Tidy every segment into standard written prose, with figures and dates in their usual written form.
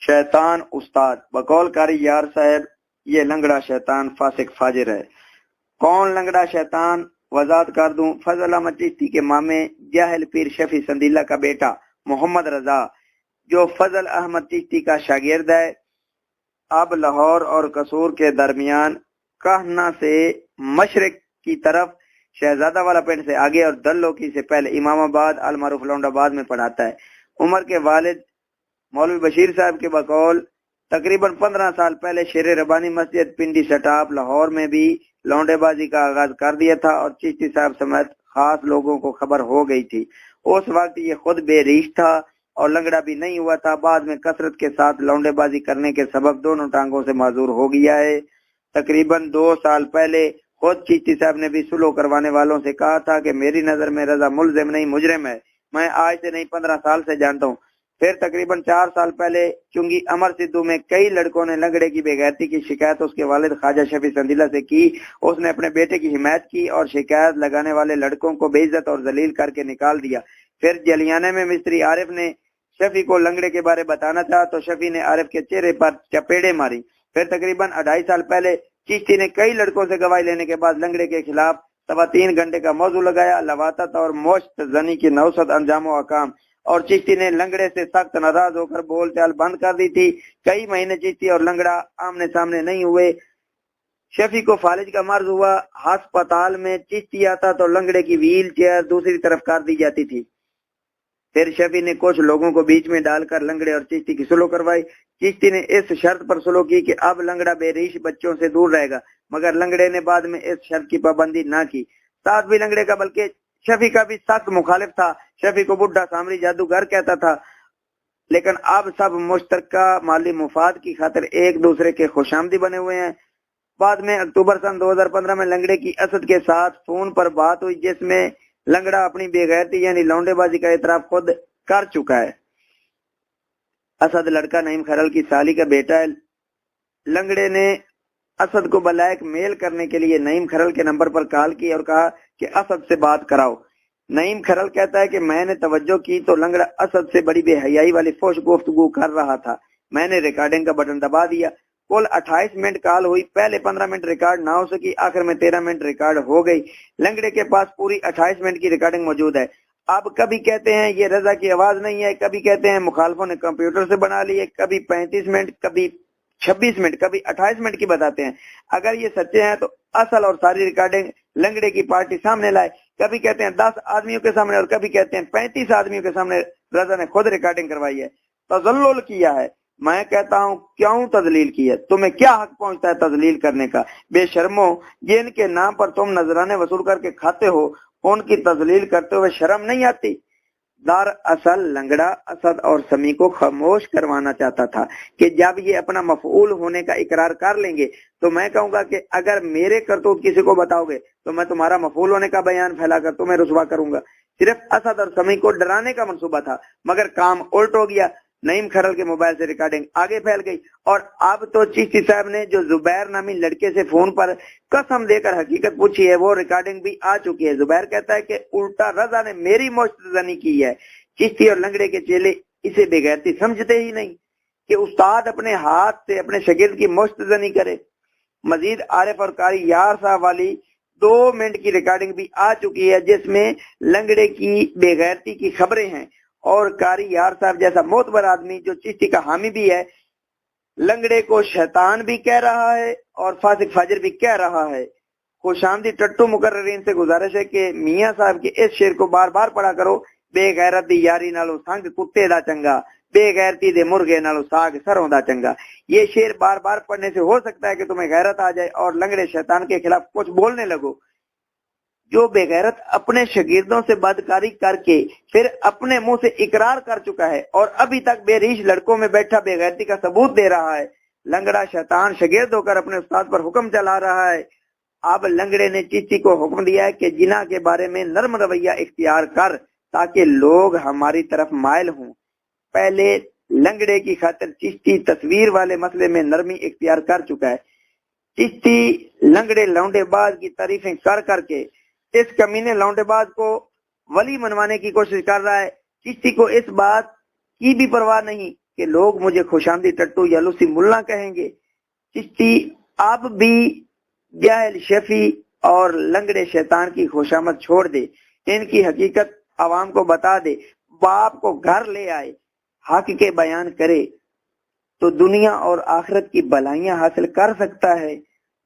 شیطان استاد بقول قاری یار صاحب یہ لنگڑا شیطان فاسق فاجر ہے۔ کون لنگڑا شیطان؟ وضاحت کر دوں، فضل احمد چشتی کے مامے جاہل پیر شفیع سندیلہ کا بیٹا محمد رضا جو فضل احمد چشتی کا شاگرد ہے، اب لاہور اور قصور کے درمیان کہنا سے مشرق کی طرف شہزادہ والا پنڈ سے آگے اور دلوکی سے پہلے امام آباد المعروف لونڈ آباد میں پڑھاتا ہے۔ عمر کے والد مولوی بشیر صاحب کے بقول تقریباً 15 سال پہلے شیر ربانی مسجد پنڈی سٹاپ لاہور میں بھی لونڈے بازی کا آغاز کر دیا تھا اور چشتی صاحب سمیت خاص لوگوں کو خبر ہو گئی تھی۔ اس وقت یہ خود بے ریش تھا اور لنگڑا بھی نہیں ہوا تھا۔ بعد میں کثرت کے ساتھ لونڈے بازی کرنے کے سبب دونوں ٹانگوں سے معذور ہو گیا ہے۔ تقریباً 2 سال پہلے خود چشتی صاحب نے بھی سلو کروانے والوں سے کہا تھا کہ میری نظر میں رضا ملزم نہیں مجرم ہے، میں آج سے نہیں 15 سال سے جانتا ہوں۔ پھر تقریباً 4 سال پہلے چنگی امر سدھو میں کئی لڑکوں نے لنگڑے کی بے غیرتی کی شکایت اس کے والد خواجہ شفیع سندیلہ سے کی۔ اس نے اپنے بیٹے کی حمایت کی اور شکایت لگانے والے لڑکوں کو بے عزت اور ذلیل کر کے نکال دیا۔ پھر جلیانے میں مستری عارف نے شفیع کو لنگڑے کے بارے بتانا چاہا تو شفیع نے عارف کے چہرے پر چپیڑے ماری۔ پھر تقریباً 2.5 سال پہلے چشتی نے کئی لڑکوں سے گواہی لینے کے بعد لنگڑے کے خلاف 3 گھنٹے کا موضوع لگایا، لواطت اور مشت زنی کی نوسط انجام و احکام، اور چشتی نے لنگڑے سے سخت ناراض ہو کر بول چال بند کر دی تھی۔ کئی مہینے چشتی اور لنگڑا آمنے سامنے نہیں ہوئے۔ شفیع کو فالج کا مرض ہوا، ہسپتال میں چشتی آتا تو لنگڑے کی ویل چیئر دوسری طرف کر دی جاتی تھی۔ پھر شفیع نے کچھ لوگوں کو بیچ میں ڈال کر لنگڑے اور چشتی کی سلو کروائی۔ چشتی نے اس شرط پر سلو کی کہ اب لنگڑا بے ریش بچوں سے دور رہے گا، مگر لنگڑے نے بعد میں اس شرط کی پابندی نہ کی۔ ساتھ بھی لنگڑے کا بلکہ شفیع کا بھی سخت مخالف تھا۔ شفیع کو بڈھا سامری جادوگر کہتا تھا، لیکن اب سب مشترکہ مالی مفاد کی خاطر ایک دوسرے کے خوشامدی بنے ہوئے ہیں۔ بعد میں اکتوبر سن 2015 میں لنگڑے کی اسد کے ساتھ فون پر بات ہوئی، جس میں لنگڑا اپنی بے غیرتی یعنی لونڈے بازی کا اعتراف خود کر چکا ہے۔ اسد لڑکا نعیم خیرل کی سالی کا بیٹا ہے۔ لنگڑے نے اسد کو بلیک میل کرنے کے لیے نعیم خیرل کے نمبر پر کال کی اور کہا کہ اسد سے بات کراؤ۔ نعیم خیرل کہتا ہے کہ میں نے توجہ کی تو لنگڑا اسد سے بڑی بے حیائی والی فوش گفتگو کر رہا تھا۔ میں نے ریکارڈنگ کا بٹن دبا دیا۔ کل 28 منٹ کال ہوئی، پہلے 15 منٹ ریکارڈ نہ ہو سکی، آخر میں 13 منٹ ریکارڈ ہو گئی۔ لنگڑے کے پاس پوری 28 منٹ کی ریکارڈنگ موجود ہے۔ اب کبھی کہتے ہیں یہ رضا کی آواز نہیں ہے، کبھی کہتے ہیں مخالفوں نے کمپیوٹر سے بنا لی ہے، کبھی 35 منٹ، کبھی 26 منٹ، کبھی 28 منٹ کی بتاتے ہیں۔ اگر یہ سچے ہیں تو اصل اور ساری ریکارڈنگ لنگڑے کی پارٹی سامنے لائے۔ کبھی کہتے ہیں 10 آدمیوں کے سامنے اور کبھی کہتے ہیں 35 آدمیوں کے سامنے رضا نے خود ریکارڈنگ کروائی ہے، تذلل کیا ہے۔ میں کہتا ہوں کیوں تذلیل کی ہے؟ تمہیں کیا حق پہنچتا ہے تذلیل کرنے کا؟ بے شرمو، جن کے نام پر تم نذرانے وصول کر کے کھاتے ہو ان کی تذلیل کرتے ہوئے شرم نہیں آتی؟ دار اصل لنگڑا اسد اور سمیع کو خاموش کروانا چاہتا تھا کہ جب یہ اپنا مفعول ہونے کا اقرار کر لیں گے تو میں کہوں گا کہ اگر میرے کرتوت کسی کو بتاؤ گے تو میں تمہارا مفعول ہونے کا بیان پھیلا کر تمہیں رسوا کروں گا۔ صرف اسد اور سمیع کو ڈرانے کا منصوبہ تھا، مگر کام الٹ ہو گیا۔ نعیم خیرل کے موبائل سے ریکارڈنگ آگے پھیل گئی اور اب تو چشتی صاحب نے جو زبیر نامی لڑکے سے فون پر قسم دے کر حقیقت پوچھی ہے وہ ریکارڈنگ بھی آ چکی ہے۔ زبیر کہتا ہے کہ الٹا رضا نے میری مشت زنی کی ہے۔ چشتی اور لنگڑے کے چیلے اسے بے غیرتی سمجھتے ہی نہیں کہ استاد اپنے ہاتھ سے اپنے شاگرد کی مشت زنی کرے۔ مزید عارف اور قاری یار صاحب والی 2 منٹ کی ریکارڈنگ بھی آ چکی ہے جس میں لنگڑے کی بے غیرتی کی خبریں ہیں، اور قاری یار صاحب جیسا معتبر آدمی جو چشتی کا حامی بھی ہے لنگڑے کو شیطان بھی کہہ رہا ہے اور فاسق فاجر بھی کہہ رہا ہے۔ خوش آمدی ٹٹو مقررین سے گزارش ہے کہ میاں صاحب کے اس شعر کو بار بار پڑھا کرو۔ بے غیرت دی یاری نالو سنگ کتے دا چنگا، بے غیرتی دے مرغے نالو ساگ سروں دا چنگا۔ یہ شعر بار بار پڑھنے سے ہو سکتا ہے کہ تمہیں غیرت آ جائے اور لنگڑے شیطان کے خلاف کچھ بولنے لگو۔ جو بے غیرت اپنے شاگردوں سے بدکاری کر کے پھر اپنے منہ سے اقرار کر چکا ہے اور ابھی تک بے ریش لڑکوں میں بیٹھا بے غیرتی کا ثبوت دے رہا ہے۔ لنگڑا شیطان شاگرد ہو کر اپنے استاد پر حکم چلا رہا ہے۔ اب لنگڑے نے چشتی کو حکم دیا ہے کہ جناح کے بارے میں نرم رویہ اختیار کر تاکہ لوگ ہماری طرف مائل ہوں۔ پہلے لنگڑے کی خاطر چشتی تصویر والے مسئلے میں نرمی اختیار کر چکا ہے۔ چشتی لنگڑے لونڈے باز کی تعریفیں کر کر کے اس کمینے لونڈے باز کو ولی منوانے کی کوشش کر رہا ہے۔ چشتی کو اس بات کی بھی پرواہ نہیں کہ لوگ مجھے خوشامدی ٹٹو یا لوسی ملا کہیں گے۔ چشتی اب بھی جاہل شفیع اور لنگڑے شیطان کی خوشامد چھوڑ دے، ان کی حقیقت عوام کو بتا دے، باپ کو گھر لے آئے، حق کے بیان کرے تو دنیا اور آخرت کی بھلائیاں حاصل کر سکتا ہے۔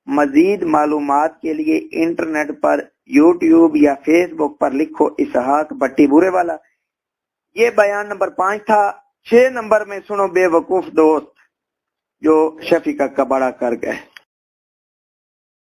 مزید معلومات کے لیے انٹرنیٹ پر یوٹیوب یا فیس بک پر لکھو اسحاق بٹی بورے والا۔ یہ بیان نمبر 5 تھا۔ 6 نمبر میں سنو بے وقوف دوست جو شفیع کا کباڑہ کر گئے۔